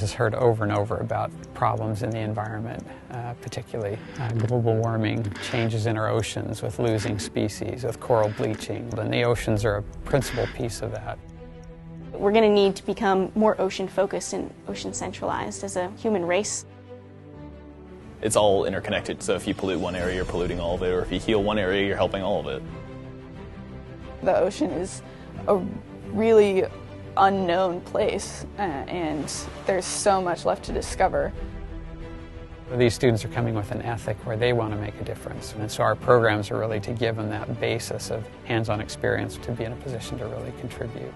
has heard over and over about problems in the environment, particularly global warming, changes in our oceans with losing species, with coral bleaching, and the oceans are a principal piece of that. We're going to need to become more ocean-focused and ocean-centralized as a human race. It's all interconnected, so if you pollute one area, you're polluting all of it, or if you heal one area, you're helping all of it. The ocean is a really unknown place, and there's so much left to discover. These students are coming with an ethic where they want to make a difference, and so our programs are really to give them that basis of hands-on experience to be in a position to really contribute.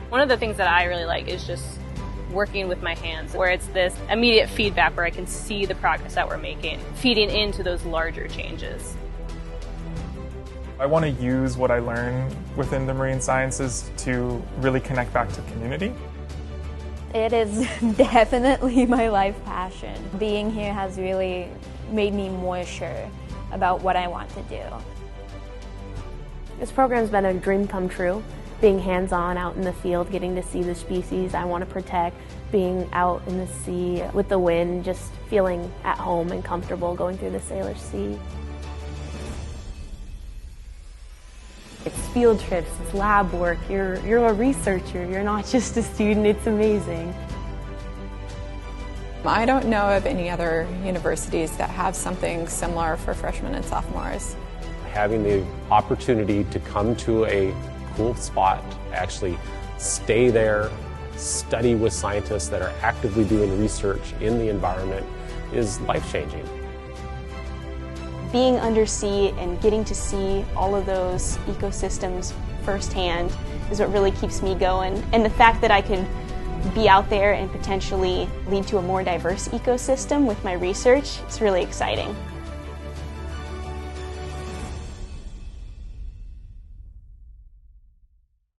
One of the things that I really like is just working with my hands, where it's this immediate feedback where I can see the progress that we're making, feeding into those larger changes. I want to use what I learn within the marine sciences to really connect back to community. It is definitely my life passion. Being here has really made me more sure about what I want to do. This program's been a dream come true. Being hands-on out in the field, getting to see the species I want to protect, being out in the sea with the wind, just feeling at home and comfortable going through the Salish Sea. It's field trips, it's lab work, you're a researcher, you're not just a student, it's amazing. I don't know of any other universities that have something similar for freshmen and sophomores. Having the opportunity to come to a cool spot, actually stay there, study with scientists that are actively doing research in the environment is life-changing. Being undersea and getting to see all of those ecosystems firsthand is what really keeps me going. And the fact that I could be out there and potentially lead to a more diverse ecosystem with my research, it's really exciting.